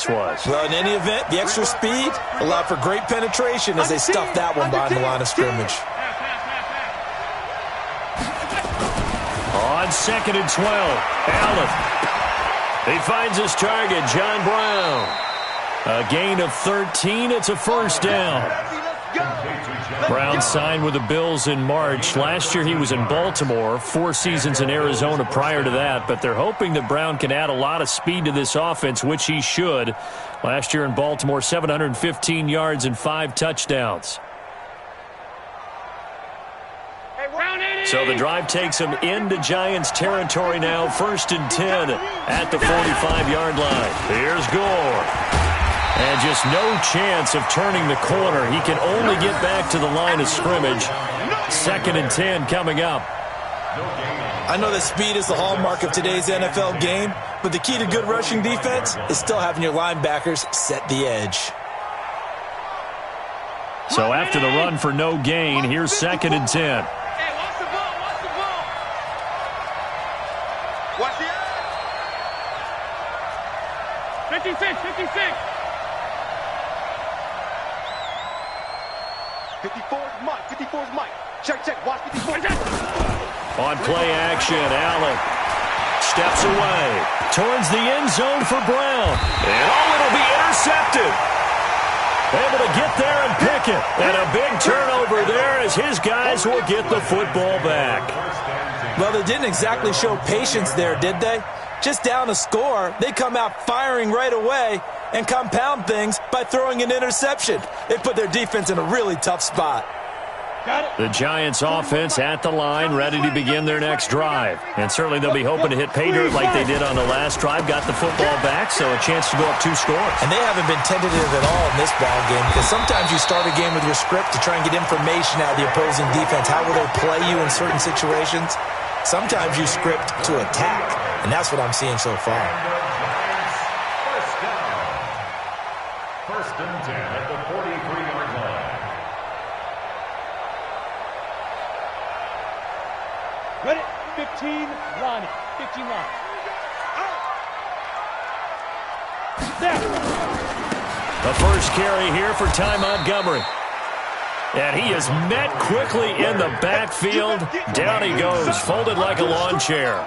was. Well, in any event, the extra speed allowed for great penetration as they stuffed that one behind the line of scrimmage. On 2nd and 12, Allen. He finds his target, John Brown. A gain of 13. It's a first down. Brown signed with the Bills in March. Last year he was in Baltimore, 4 seasons in Arizona prior to that, but they're hoping that Brown can add a lot of speed to this offense, which he should. Last year in Baltimore, 715 yards and 5 touchdowns. So the drive takes him into Giants territory now, 1st and 10 at the 45-yard line. Here's Gore. And just no chance of turning the corner. He can only get back to the line of scrimmage. 2nd and 10 coming up. I know that speed is the hallmark of today's NFL game, but the key to good rushing defense is still having your linebackers set the edge. So after the run for no gain, here's 2nd and 10. Watch the edge. 56. 54's Mike. Check. Watch 54. On play action, Allen steps away towards the end zone for Brown. And it'll be intercepted. Able to get there and pick it. And a big turnover there as his guys will get the football back. Well, they didn't exactly show patience there, did they? Just down a score, they come out firing right away and compound things by throwing an interception. They put their defense in a really tough spot. The Giants offense at the line, ready to begin their next drive. And certainly they'll be hoping to hit pay dirt like they did on the last drive. Got the football back, so a chance to go up 2 scores. And they haven't been tentative at all in this ball game, because sometimes you start a game with your script to try and get information out of the opposing defense. How will they play you in certain situations? Sometimes you script to attack, and that's what I'm seeing so far. First and 10 at the 43-yard line. Ready? 15, line. 15 line. The first carry here for Ty Montgomery. And he is met quickly in the backfield. Down he goes, folded like a lawn chair.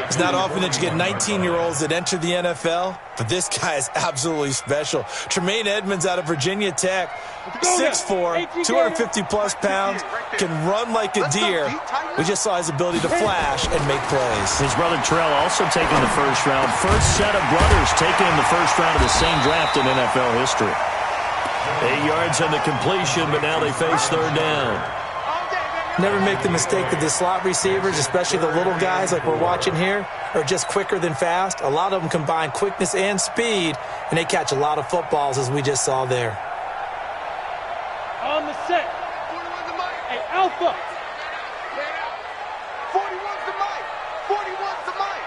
It's not often that you get 19-year-olds that enter the NFL, but this guy is absolutely special. Tremaine Edmonds out of Virginia Tech, 6'4", 250-plus pounds, can run like a deer. We just saw his ability to flash and make plays. His brother Terrell also taken the first round. First set of brothers taken in the first round of the same draft in NFL history. 8 yards on the completion, but now they face 3rd down. Never make the mistake that the slot receivers, especially the little guys like we're watching here, are just quicker than fast. A lot of them combine quickness and speed, and they catch a lot of footballs, as we just saw there. On the set. 41's the mic. Hey, Alpha. 41's the mic. 41's the mic.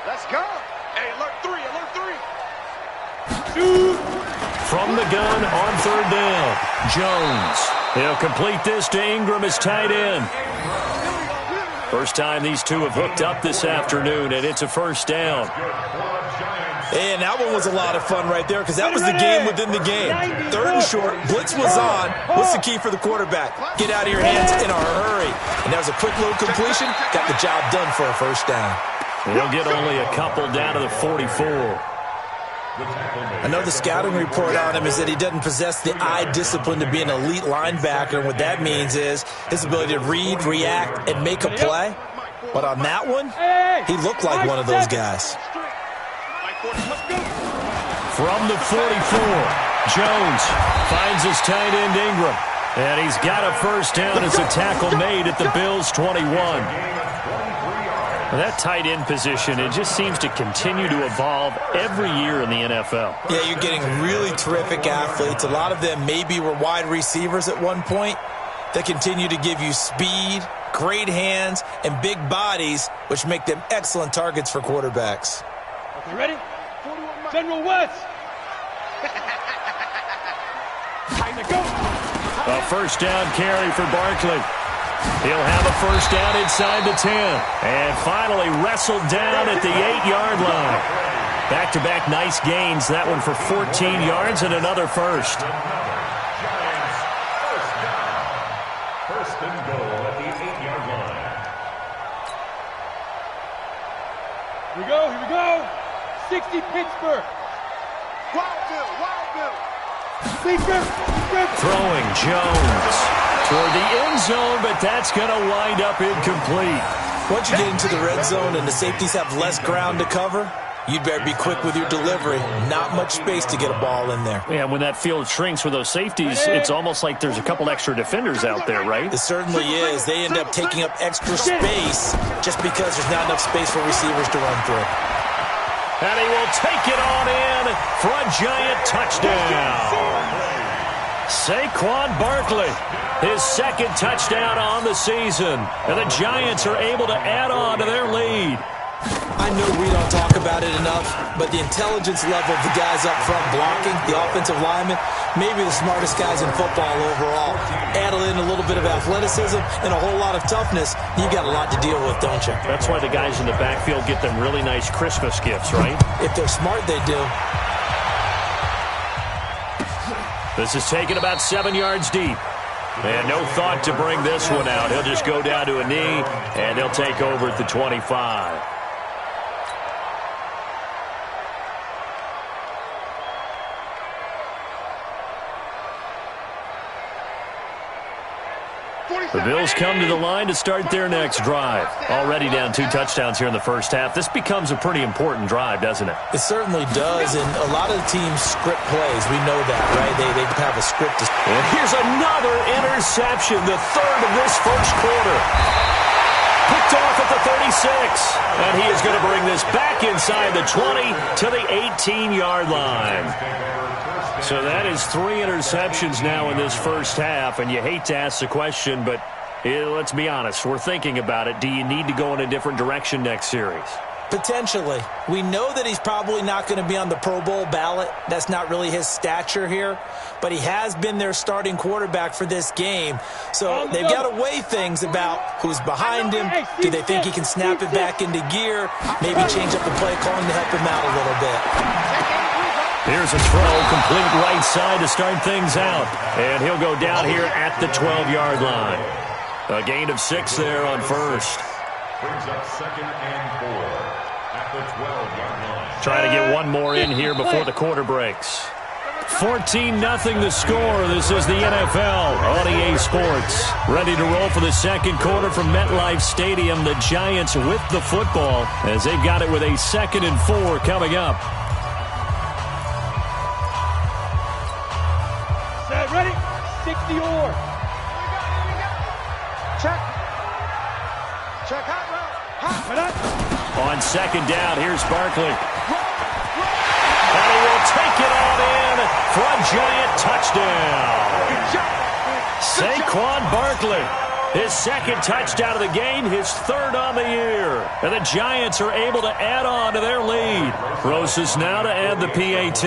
Let's go. Hey, alert 3. Shoot. From the gun on 3rd down, Jones. He'll complete this to Ingram as tight end. First time these two have hooked up this afternoon, and it's a first down. And that one was a lot of fun right there, because that was the game within the game. 3rd and short, blitz was on. What's the key for the quarterback? Get out of your hands in a hurry. And that was a quick little completion. Got the job done for a first down. He'll get only a couple down to the 44. I know the scouting report on him is that he doesn't possess the eye discipline to be an elite linebacker. What that means is his ability to read, react, and make a play. But on that one, he looked like one of those guys. From the 44, Jones finds his tight end Ingram. And he's got a first down as a tackle made at the Bills' 21. That tight end position, it just seems to continue to evolve every year in the NFL. Yeah, you're getting really terrific athletes. A lot of them maybe were wide receivers at one point. They continue to give you speed, great hands, and big bodies, which make them excellent targets for quarterbacks. Okay, ready? General West. Time to go. A first down carry for Barkley. He'll have a first down inside the 10. And finally wrestled down at the 8-yard line. Back-to-back nice gains. That one for 14 yards and another first. Giants first down. First and goal at the 8-yard line. Here we go. 60 Pittsburgh. Wild Bill. Throwing Jones toward the end zone, but that's going to wind up incomplete. Once you get into the red zone and the safeties have less ground to cover, you'd better be quick with your delivery. Not much space to get a ball in there. Yeah, when that field shrinks with those safeties, it's almost like there's a couple extra defenders out there, right? It certainly is. They end up taking up extra space just because there's not enough space for receivers to run through. And he will take it on in for a Giant touchdown. Saquon Barkley, his second touchdown on the season. And the Giants are able to add on to their lead. I know we don't talk about it enough, but the intelligence level of the guys up front blocking, the offensive linemen, maybe the smartest guys in football overall. Add in a little bit of athleticism and a whole lot of toughness, you got a lot to deal with, don't you? That's why the guys in the backfield get them really nice Christmas gifts, right? If they're smart, they do. This is taken about 7 yards deep. And no thought to bring this one out. He'll just go down to a knee, and they'll take over at the 25. The Bills come to the line to start their next drive. Already down 2 touchdowns here in the first half. This becomes a pretty important drive, doesn't it? It certainly does, and a lot of teams script plays. We know that, right? They have a script. And here's another interception, the third of this first quarter. Picked off at the 36. And he is going to bring this back inside the 20 to the 18-yard line. So that is 3 interceptions now in this first half, and you hate to ask the question, but let's be honest. We're thinking about it. Do you need to go in a different direction next series? Potentially. We know that he's probably not going to be on the Pro Bowl ballot. That's not really his stature here, but he has been their starting quarterback for this game. So they've got to weigh things about who's behind him. Do they think he can snap it back into gear? Maybe change up the play calling to help him out a little bit. Here's a throw, complete right side to start things out. And he'll go down here at the 12-yard line. A gain of 6 there on first. Brings up 2nd and 4 at the 12-yard line. Trying to get one more in here before the quarter breaks. 14-0 the score. This is the NFL on EA Sports. Ready to roll for the second quarter from MetLife Stadium. The Giants with the football as they've got it with a 2nd and 4 coming up. Ready? 60 or. Check. On second down, here's Barkley. And he will take it on in for a Giant touchdown. Saquon Barkley, his second touchdown of the game, his third on the year. And the Giants are able to add on to their lead. Rosas now to add the PAT.